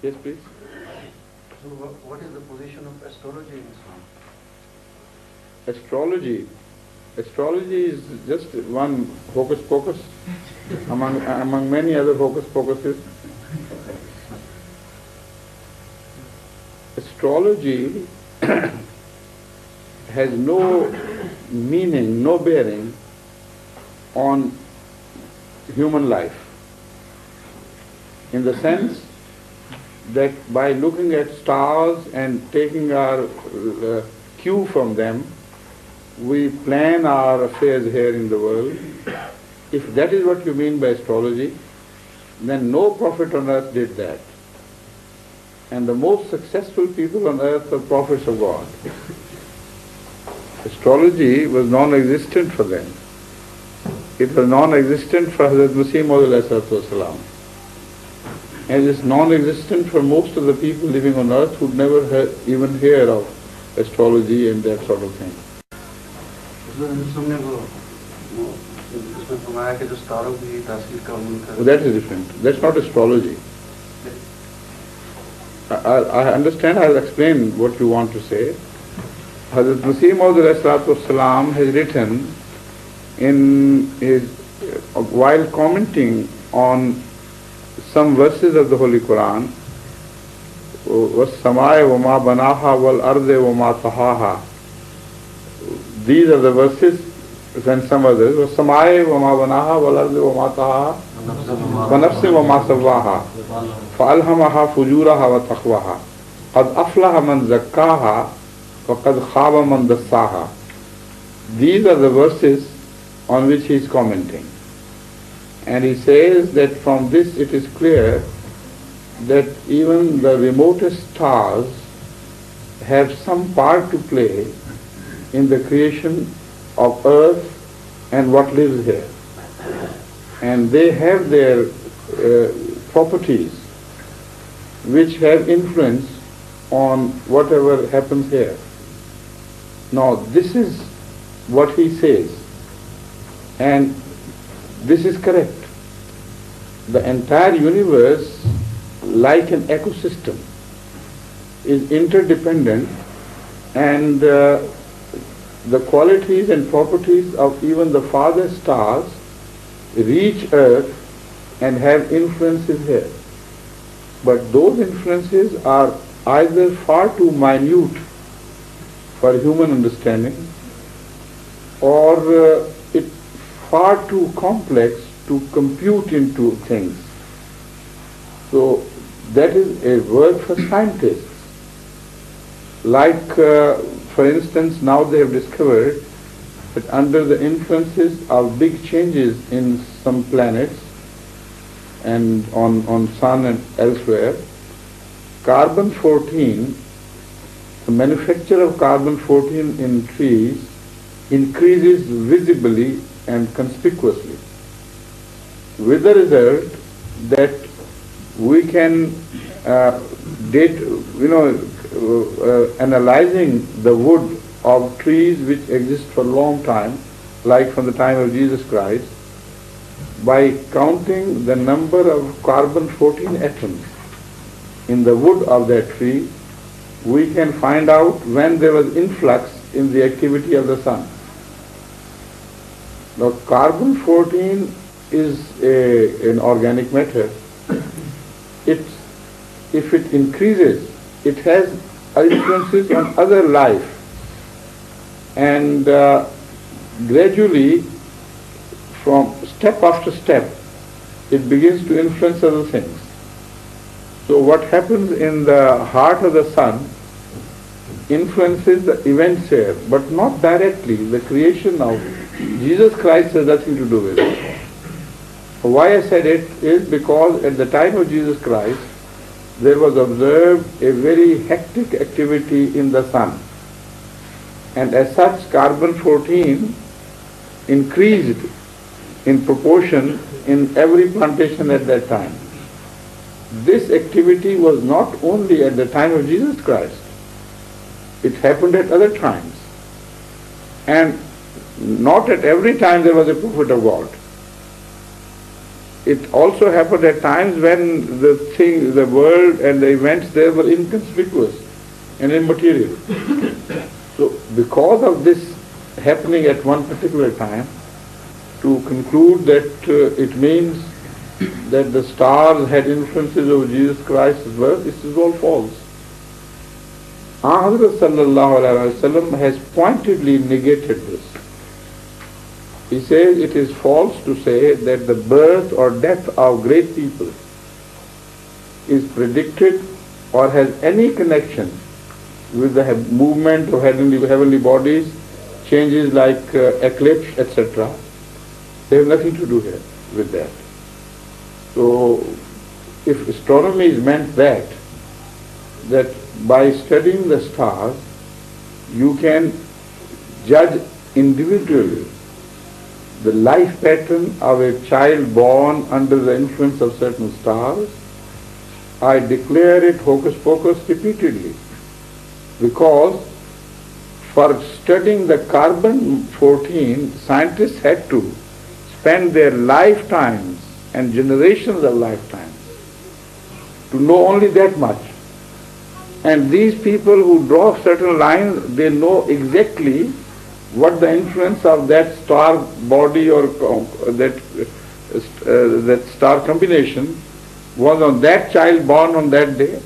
Yes, please. So what is the position of astrology in Islam? Astrology is just one hocus pocus among many other hocus pocuses. Astrology has no meaning, no bearing on human life, in the sense that by looking at stars and taking our cue from them, we plan our affairs here in the world. If that is what you mean by astrology, then no prophet on earth did that. And the most successful people on earth are prophets of God. Astrology was non-existent for them. It was non-existent for Hadhrat Mirza Tahir Ahmed. And it's non-existent for most of the people living on earth who'd never even heard of astrology and that sort of thing. Well, that is different. That's not astrology. I understand, I'll explain what you want to say. Hadhrat Mirza has written in his, while commenting on some verses of the Holy Quran, وَالسَّمَاءِ وَمَا بَنَاهَا وَالْأَرْضِ وَمَا طَحَاهَا. These are the verses, and some others. وَالسَّمَاءِ وَمَا بَنَاهَا وَالْأَرْضِ وَمَا طَحَاهَا وَنَفْسٍ وَمَا سَوَّاهَا فَأَلْهَمَهَا فُجُورَهَا وَتَقْوَاهَا قَدْ أَفْلَحَ مَنْ زَكَّاهَا وَقَدْ خَابَ مَنْ دَسَّاهَا. These are the verses on which he is commenting. And he says that from this it is clear that even the remotest stars have some part to play in the creation of earth and what lives here. And they have their properties which have influence on whatever happens here. Now this is what he says, and this is correct. The entire universe, like an ecosystem, is interdependent, and the qualities and properties of even the farthest stars reach Earth and have influences here. But those influences are either far too minute for human understanding, or it's far too complex to compute into things. So that is a work for scientists. Like, for instance, now they have discovered that under the influences of big changes in some planets and on Sun and elsewhere, carbon-14, the manufacture of carbon-14 in trees increases visibly and conspicuously, with the result that we can analyzing the wood of trees which exist for a long time, like from the time of Jesus Christ, by counting the number of carbon-14 atoms in the wood of that tree, we can find out when there was influx in the activity of the sun. Now, carbon-14 is an organic matter. If it increases, it has influences on other life, and gradually, from step after step, it begins to influence other things. So what happens in the heart of the sun influences the events here, but not directly. The creation of Jesus Christ has nothing to do with it. Why I said it is because at the time of Jesus Christ, there was observed a very hectic activity in the sun. And as such, carbon-14 increased in proportion in every plantation at that time. This activity was not only at the time of Jesus Christ. It happened at other times. And not at every time there was a prophet of God. it also happened at times when the world and the events there were inconspicuous and immaterial. So because of this happening at one particular time, to conclude that it means that the stars had influences over Jesus Christ's birth, this is all false. Hadhrat sallallahu alaihi wasallam has pointedly negated this. He says it is false to say that the birth or death of great people is predicted or has any connection with the movement of heavenly bodies, changes like eclipse, etc. They have nothing to do here with that. So, if astronomy is meant that by studying the stars, you can judge individually the life pattern of a child born under the influence of certain stars, I declare it hocus pocus repeatedly. Because for studying the carbon-14, scientists had to spend their lifetimes and generations of lifetimes to know only that much. And these people who draw certain lines, they know exactly what the influence of that star body or that star combination was on that child born on that day.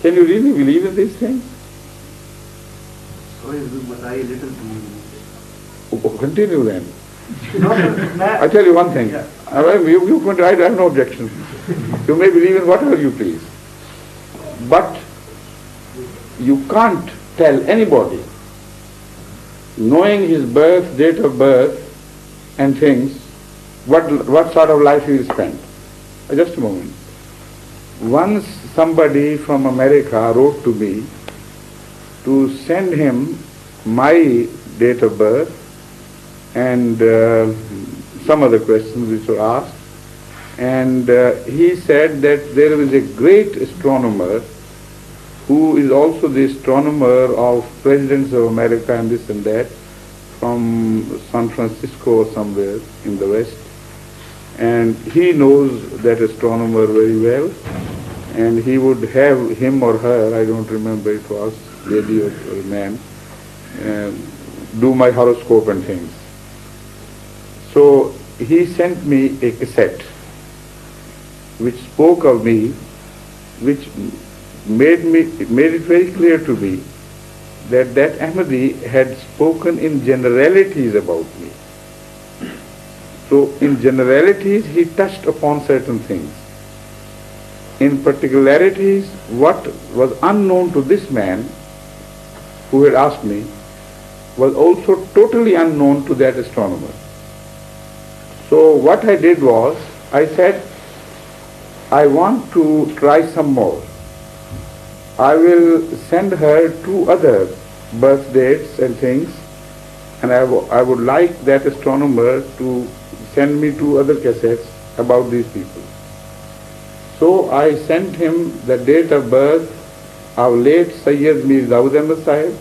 Can you really believe in these things? Sorry, but I little believe. Continue then. No, I tell you one thing. Yeah. You can write, I have no objection. You may believe in whatever you please. But you can't tell anybody, knowing his birth, date of birth and things, what sort of life he will spend. Just a moment. Once somebody from America wrote to me to send him my date of birth and some other questions which were asked, and he said that there is a great astronomer who is also the astronomer of presidents of America and this and that, from San Francisco or somewhere in the West, and he knows that astronomer very well, and he would have him or her, I don't remember it was lady or man, do my horoscope and things. So he sent me a cassette which spoke of me, which made it very clear to me that Ahmadi had spoken in generalities about me. So in generalities he touched upon certain things. In particularities, what was unknown to this man who had asked me was also totally unknown to that astronomer. So what I did was, I said, I want to try some more. I will send her 2 other birth dates and things, and I would like that astronomer to send me 2 other cassettes about these people. So I sent him the date of birth of late Sayyid Mirza Tahir Ahmed,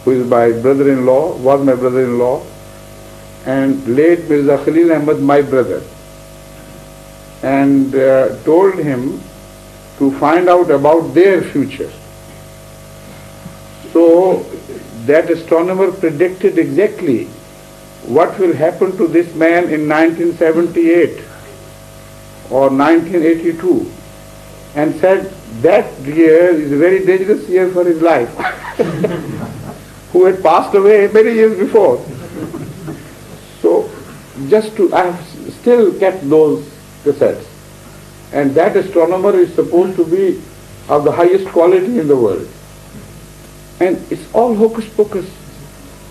who is my brother-in-law, was my brother-in-law, and late Mirza Khalil Ahmed, my brother, and told him to find out about their future. So that astronomer predicted exactly what will happen to this man in 1978 or 1982, and said that year is a very dangerous year for his life, who had passed away many years before. So I have still kept those cassettes, and that astronomer is supposed to be of the highest quality in the world, and it's all hocus pocus.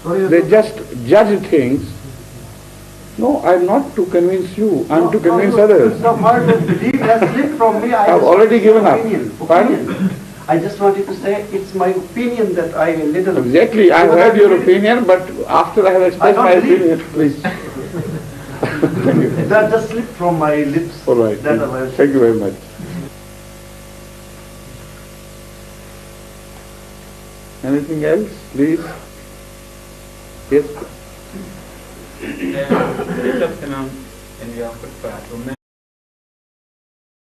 They just judge things. No, I'm not to convince you, I'm to convince others. The word belief has slipped from me. I've already given up. Opinion. I just wanted to say it's my opinion that I little... Exactly, I heard your opinion, but after I have expressed my opinion, please. Thank you. That just slipped from my lips. All right. Thank you very much. Anything else, please? Yes. Bit of and we are prepared to